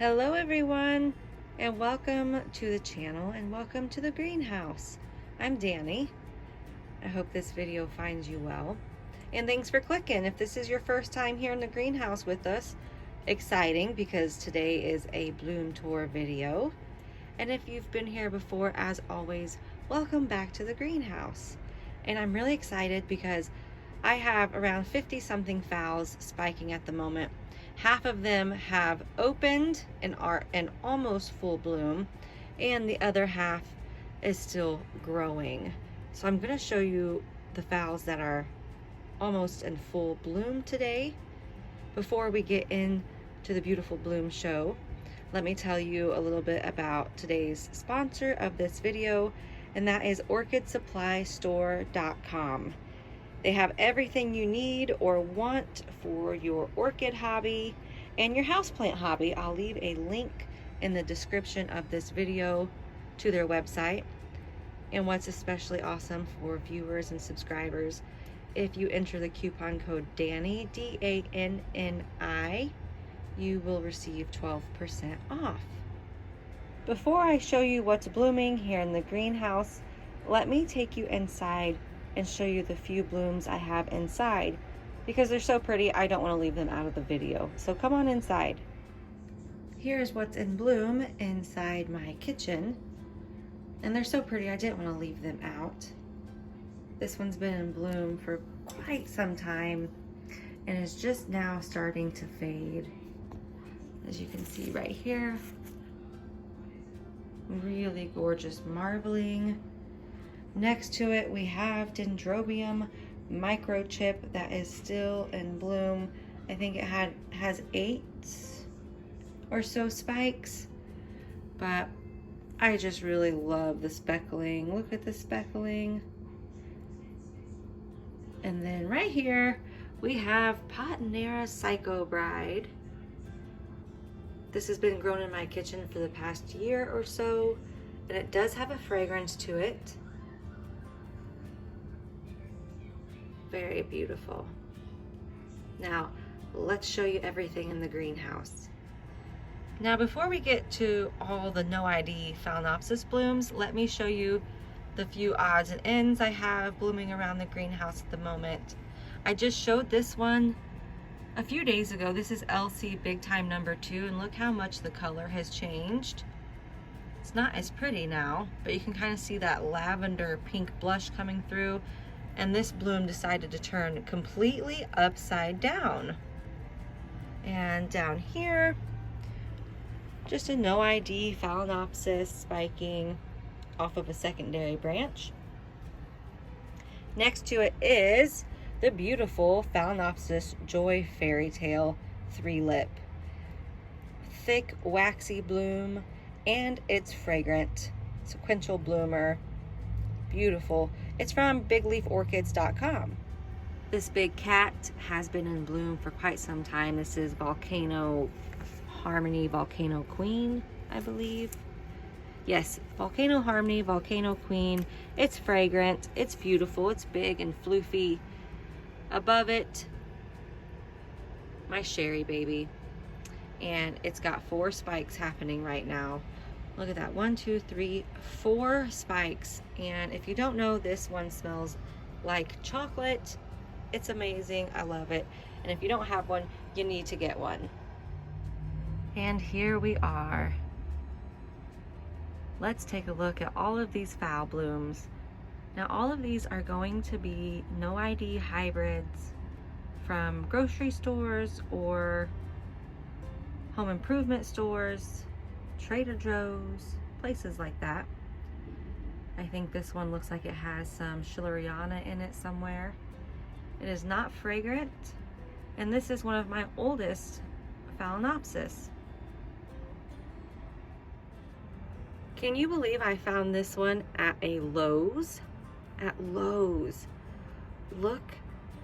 Hello everyone, and welcome to the channel and welcome to the greenhouse. I'm Danny. I hope this video finds you well, and thanks for clicking. If this is your first time here in the greenhouse with us, exciting because today is a bloom tour video. And if you've been here before, as always, welcome back to the greenhouse. And I'm really excited because I have around 50 something phals spiking at the moment. Half of them have opened and are in almost full bloom, and the other half is still growing. So I'm going to show you the phals that are almost in full bloom today. Before we get into the beautiful bloom show, let me tell you a little bit about today's sponsor of this video, and that is orchidsupply.store.com. They have everything you need or want for your orchid hobby and your houseplant hobby. I'll leave a link in the description of this video to their website. And what's especially awesome for viewers and subscribers, if you enter the coupon code DANNY, D-A-N-N-I, you will receive 12% off. Before I show you what's blooming here in the greenhouse, let me take you inside and show you the few blooms I have inside. Because they're so pretty, I don't want to leave them out of the video. So come on inside. Here's what's in bloom inside my kitchen. And they're so pretty, I didn't want to leave them out. This one's been in bloom for quite some time and is just now starting to fade. As you can see right here, really gorgeous marbling. Next to it, we have Dendrobium microchip that is still in bloom. I think it has 8 or so spikes, but I just really love the speckling. Look at the speckling. And then right here, we have Patinera Psycho Bride. This has been grown in my kitchen for the past year or so, and it does have a fragrance to it. Very beautiful. Now, let's show you everything in the greenhouse. Now, before we get to all the no ID Phalaenopsis blooms, let me show you the few odds and ends I have blooming around the greenhouse at the moment. I just showed this one a few days ago. This is LC Big Time number 2, and look how much the color has changed. It's not as pretty now, but you can kind of see that lavender pink blush coming through. And this bloom decided to turn completely upside down. And down here, just a no ID Phalaenopsis spiking off of a secondary branch. Next to it is the beautiful Phalaenopsis Joy Fairy Tale 3-lip. Thick, waxy bloom, and it's fragrant. Sequential bloomer. Beautiful. It's from bigleaforchids.com. This big cat has been in bloom for quite some time. This is Volcano Harmony Volcano Queen, I believe. Yes, Volcano Harmony Volcano Queen. It's fragrant, it's beautiful, it's big and floofy. Above it, my Sherry baby. And it's got 4 spikes happening right now. Look at that, 1, 2, 3, 4 spikes. And if you don't know, this one smells like chocolate. It's amazing, I love it. And if you don't have one, you need to get one. And here we are. Let's take a look at all of these phal blooms. Now all of these are going to be no ID hybrids from grocery stores or home improvement stores, Trader Joe's, places like that. I think this one looks like it has some Schilleriana in it somewhere. It is not fragrant, and this is one of my oldest Phalaenopsis. Can you believe I found this one at a Lowe's? At Lowe's. Look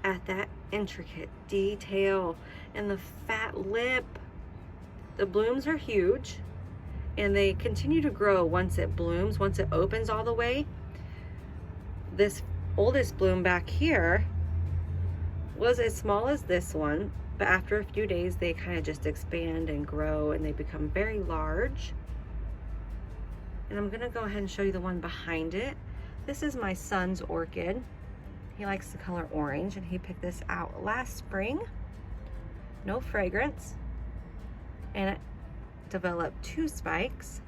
at that intricate detail and the fat lip. The blooms are huge, and they continue to grow once it blooms, once it opens all the way. This oldest bloom back here was as small as this one, but after a few days they kind of just expand and grow and they become very large. And I'm gonna go ahead and show you the one behind it. This is my son's orchid. He likes the color orange and he picked this out last spring. No fragrance. And it developed 2 spikes,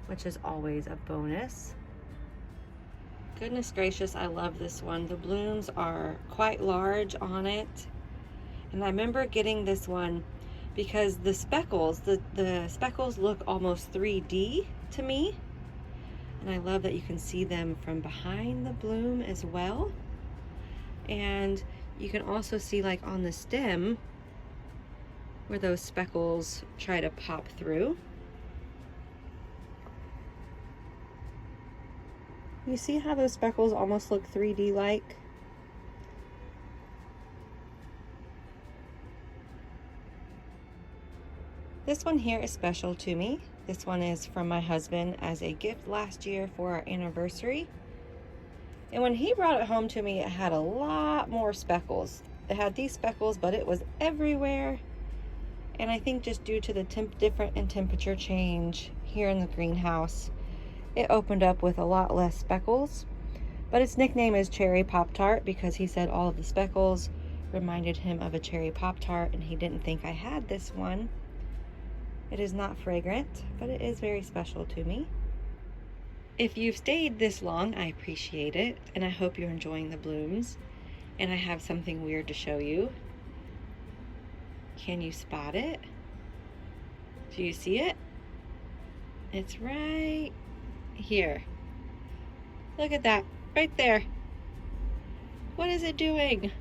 which is always a bonus. Goodness gracious, I love this one. The blooms are quite large on it. And I remember getting this one because the speckles, the speckles look almost 3D to me. And I love that you can see them from behind the bloom as well. And you can also see, like, on the stem where those speckles try to pop through. You see how those speckles almost look 3D like? This one here is special to me. This one is from my husband as a gift last year for our anniversary. And when he brought it home to me, it had a lot more speckles. It had these speckles, but it was everywhere. And I think just due to the difference in temperature change here in the greenhouse, it opened up with a lot less speckles. But its nickname is Cherry Pop-Tart because he said all of the speckles reminded him of a cherry Pop-Tart, and he didn't think I had this one. It is not fragrant, but it is very special to me. If you've stayed this long, I appreciate it, and I hope you're enjoying the blooms. And I have something weird to show you. Can you spot it? Do you see it? It's right here. Look at that, right there. What is it doing?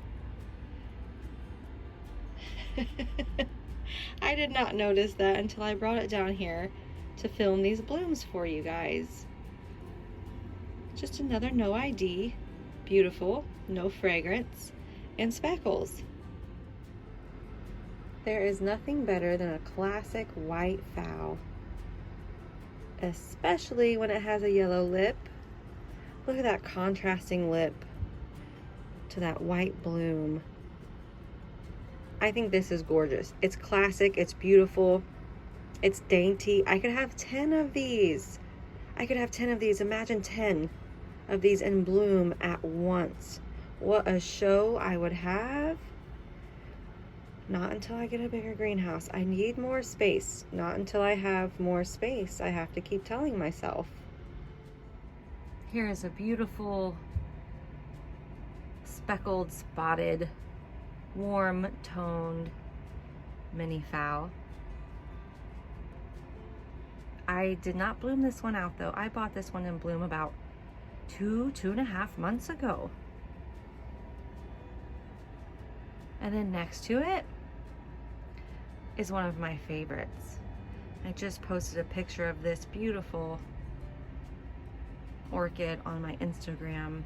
I did not notice that until I brought it down here to film these blooms for you guys. Just another no ID, beautiful, no fragrance, and speckles. There is nothing better than a classic white phal, especially when it has a yellow lip. Look at that contrasting lip to that white bloom. I think this is gorgeous. It's classic, it's beautiful, it's dainty. I could have 10 of these. I could have 10 of these. Imagine 10 of these in bloom at once. What a show I would have. Not until I get a bigger greenhouse. I need more space. Not until I have more space. I have to keep telling myself. Here is a beautiful speckled, spotted, warm toned mini phal. I did not bloom this one out though. I bought this one in bloom about 2.5 months ago. And then next to it is one of my favorites. I just posted a picture of this beautiful orchid on my Instagram,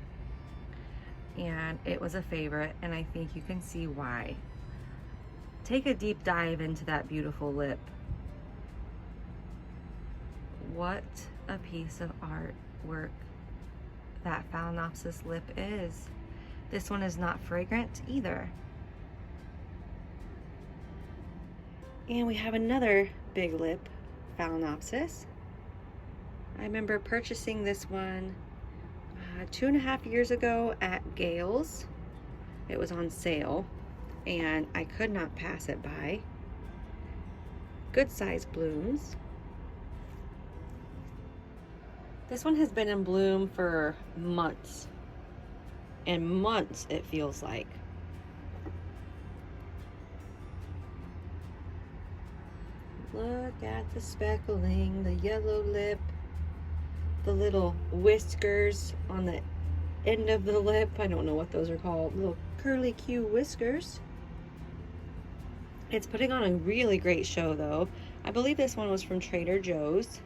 and it was a favorite, and I think you can see why. Take a deep dive into that beautiful lip. What a piece of artwork that Phalaenopsis lip is. This one is not fragrant either. And we have another big lip Phalaenopsis. I remember purchasing this one 2.5 years ago at Gale's. It was on sale and I could not pass it by. Good size blooms. This one has been in bloom for months and months, it feels like. Look at the speckling, the yellow lip, the little whiskers on the end of the lip. I don't know what those are called. Little curly Q whiskers. It's putting on a really great show though. I believe this one was from Trader Joe's.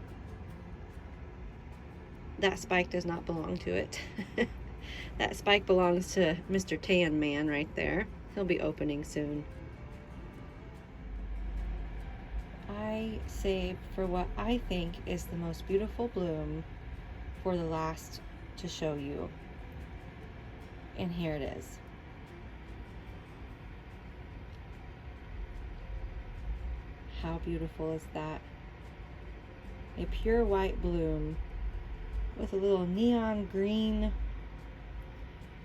That spike does not belong to it. That spike belongs to Mr. Tan Man right there. He'll be opening soon. I saved for what I think is the most beautiful bloom for the last to show you. And here it is. How beautiful is that? A pure white bloom with a little neon green,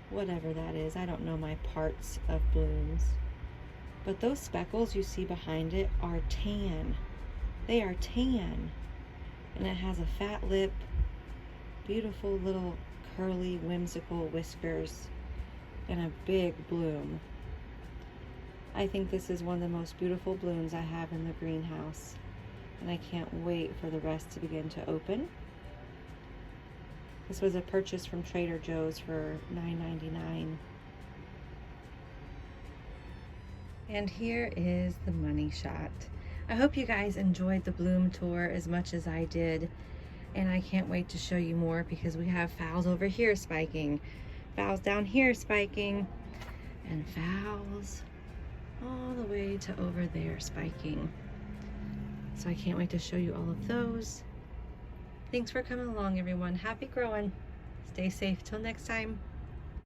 whatever that is. I don't know my parts of blooms. But those speckles you see behind it are tan. They are tan. And it has a fat lip, beautiful little curly, whimsical whiskers, and a big bloom. I think this is one of the most beautiful blooms I have in the greenhouse, and I can't wait for the rest to begin to open. This was a purchase from Trader Joe's for $9.99. And here is the money shot. I hope you guys enjoyed the bloom tour as much as I did, and I can't wait to show you more because we have Phals over here spiking, Phals down here spiking, and Phals all the way to over there spiking. So I can't wait to show you all of those. Thanks for coming along, everyone. Happy growing. Stay safe till next time.